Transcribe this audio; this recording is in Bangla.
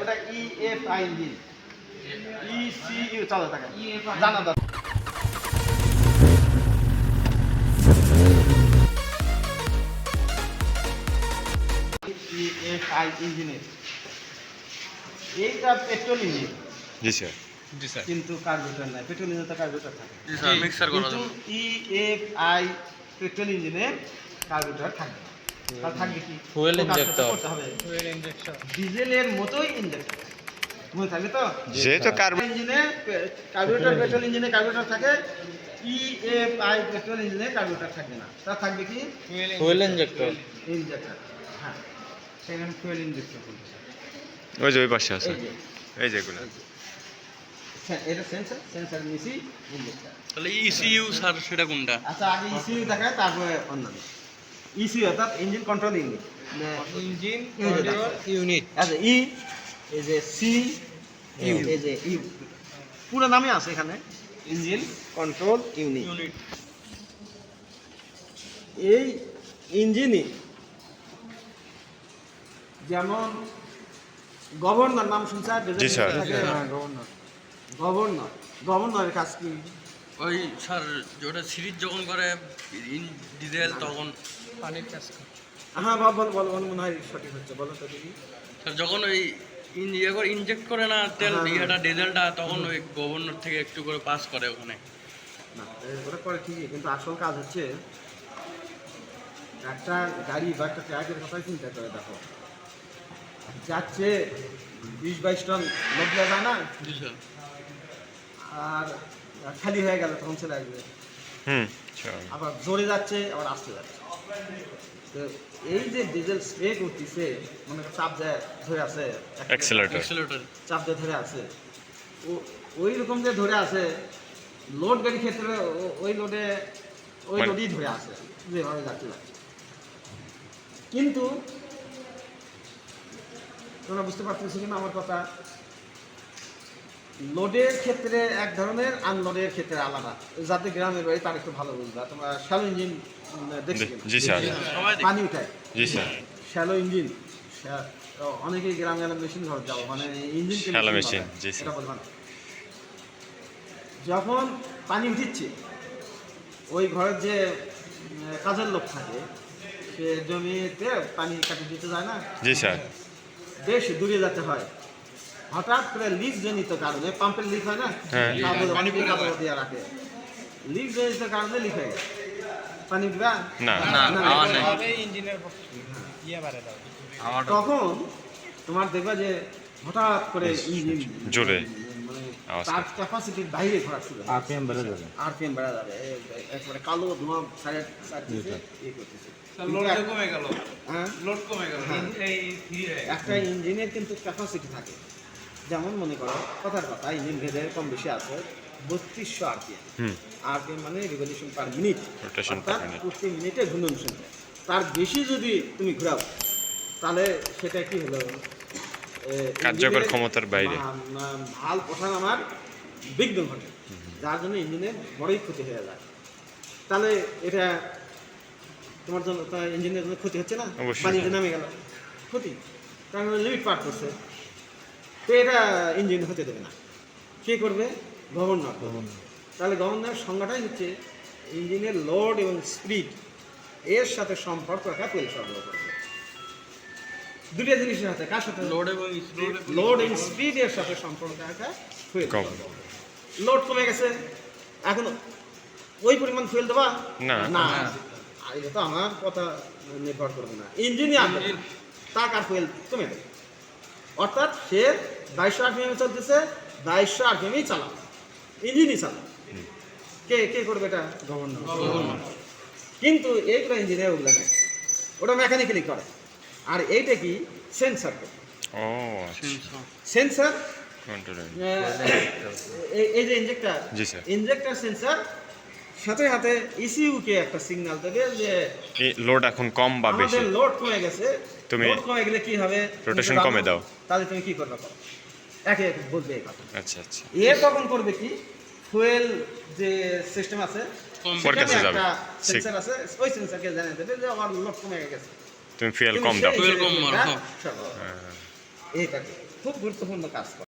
এটা EFI ইঞ্জিন, ECU চালু থাকে জানা দরকার। EFI ইঞ্জিনের এইটা পেট্রোল ইঞ্জিন। জি স্যার। কিন্তু কার্বোরেটর নাই, পেট্রোল ইঞ্জিনে তো কার্বোরেটর থাকে। জি স্যার, মিক্সার করা কিন্তু যাবে। EFI পেট্রোল ইঞ্জিনে কার্বোরেটর থাকবে না। তার থাকবে কি? ফুয়েল কাজটা ইনজেক্টর। করতে হবে। ডিজেলের মতোই ইনজেক্টর মনে থাকবে তো। যেহেতু ইঞ্জিনে কার্বোরেটর, পেট্রোল ইঞ্জিনে কার্বোরেটর থাকে, EFI পেট্রোল ইঞ্জিনে কার্বোরেটর থাকবে না। তার থাকবে কি? Fuel injector. ইনজেক্টর। হ্যাঁ, সেখানে ফুয়েল ইনজেক্টর বলতে। ওই যে ওই পাশে আছে, এই যে এই যেগুলো এটা সেন্সর, সেন্সর নিচে ইনজেক্টর। তাহলে ইসিইউ স্যার সেটা কোনটা? আচ্ছা, আগে ECU দেখায়, তারপরে অন্যান্য। ECU অর্থাৎ engine control unit. Engine control unit. আচ্ছা, এই যে এই যে ইউ পুরো নামে আছে এখানে, ইঞ্জিন কন্ট্রোল ইউনিট। এই ইঞ্জিনই যেমন গভর্নর নাম শুনছেন? জি স্যার। গভর্নরের কাজ কি? ওই স্যার যেটা সিরিজ যখন করে ডিজেল তখন পানির কাজ। হ্যাঁ, বল মনে হয় সঠিক হচ্ছে, বলো তো দেখি। স্যার যখন ওই ইনজেক্ট করে না তেল ইয়েটা ডিজেলটা, তখন ওই গভর্নর থেকে একটু করে পাস করে ওখানে। না, ওটা করে ঠিকই, কিন্তু আসল কাজ হচ্ছে একটা গাড়ি বা একটা ট্রাকের কথাই চিন্তা করে দেখো, যাচ্ছে 20-22 টন লোড দেওয়া যায় না, জি স্যার। আর খালি হয়ে গেল তখন চলে আসবে। আবার জোরে যাচ্ছে, আবার আসতে যাচ্ছে। তো এই যে ডিজেল স্প্রে করতেছে, মানে চাপ দেয় ধরে আছে, অ্যাক্সেলারেটর চাপ দিয়ে ধরে আছে, ওই রকম যে ধরে আছে লোড গাড়ির ক্ষেত্রে, ওই লোডই ধরে আছে যেভাবে যাচ্ছে। কিন্তু তোমরা বুঝতে পারতেছো কিনা আমার কথা, লোডের ক্ষেত্রে এক ধরনের, আনলোডের ক্ষেত্রে আলাদা। যাতে গ্রামের বাড়ি তার একটু ভালো বুঝবা। তোমরা শ্যালো ইঞ্জিন দেখছি? জি স্যার। পানি উঠায়, জি স্যার। Shallow engine. অনেকেই গ্রাম গেলে মেশিন ঘর যাও, মানে ইঞ্জিন শ্যালো মেশিন। জি স্যার। যখন পানি উঠিচ্ছে, ওই ঘরের যে কাজের লোক থাকে, সে জমিতে পানি কাটি দিতে যায় না? জি স্যার। বেশ দূরে যেতে হয়, হঠাৎ করে লিক জনিত কারণে, পাম্পের লিক হয় না, কাপড় দিয়ে রাখে, লিক জনিত কারণে লিক হয়ে গেছে, পানি উঠবে না, তখন তোমার দেখবে যে হঠাৎ করে ইঞ্জিন জোরে মানে তার ক্যাপাসিটির বাইরে ঘোরা শুরু, আরপিএম বেড়ে যাবে, একবারে কালো ধোঁয়া করতেছে। একটা ইঞ্জিনের কিন্তু ক্যাপাসিটি থাকে, যেমন মনে করো কথার কথা, ইঞ্জিন ভেদের কম বেশি আছে 3200 আরপিএম মানে রিভলিউশন পার মিনিট, অর্থাৎ প্রতি মিনিটে ঘূর্ণন সংখ্যা। তার বেশি যদি তুমি ঘোরাও, তাহলে সেটা কি হলো, কার্যকর ক্ষমতার বাইরে ভাল ওঠা নামার বিঘ্ন ঘটে, যার জন্য ইঞ্জিনের বড়ই ক্ষতি হয়ে যায়। তাহলে এটা তোমার জন্য, ইঞ্জিনের জন্য ক্ষতি হচ্ছে না? পানিতে নামে গেল ক্ষতি, কারণ লিমিট পার করছে। তো এটা ইঞ্জিন হতে দেবে না। কে করবে? গভর্নর। তাহলে গভর্নরের সংজ্ঞাটাই হচ্ছে ইঞ্জিনের লোড এবং স্পিড এর সাথে সম্পর্ক রাখা তেল সরবরাহ করবে। দুটো জিনিসের সাথে, কার সাথে? লোড এবং স্পিড এর সাথে সম্পর্ক রাখা ফুয়েল। লোড কমে গেছে, এখন ওই পরিমাণ ফুয়েল দেবা না, এটা তো আমার কথা নির্ভর করবে না, ইঞ্জিনই আনবে, তার কার ফুয়েল কমে দেবে। অর্থাৎ সে 2200 আরপিএম চলতেছে, 2200 আরপিএমই চালাও, ইঞ্জিনই চালাও। কে করবে এটা? গভর্নর। কিন্তু এইগুলো ইঞ্জিনিয়ার ওগুলো নেই, ওটা মেকানিক্যালি করে। আর এইটা কি? সেন্সার করে। সেন্সার এই যে ইনজেক্টর সেন্সার সাথে সাথে ইসিইউকে একটা সিগন্যাল দেবে যে লোড এখন কম বা বেশি, লোড কমে গেছে। লোড কমে গেলে কি হবে? রোটেশন কমে দাও। তাহলে তুমি কি করবে? একে বলবে এই কথা। আচ্ছা আচ্ছা। তখন করবে কি? ফুয়েল যে সিস্টেম আছে, একটা সেন্সর আছে, ওই সেন্সরকে জানিয়ে দেবে যে আমার লোড কমে গেছে, তুমি ফুয়েল কম দাও। এইটাকে খুব গুরুত্বপূর্ণ কাজ করে।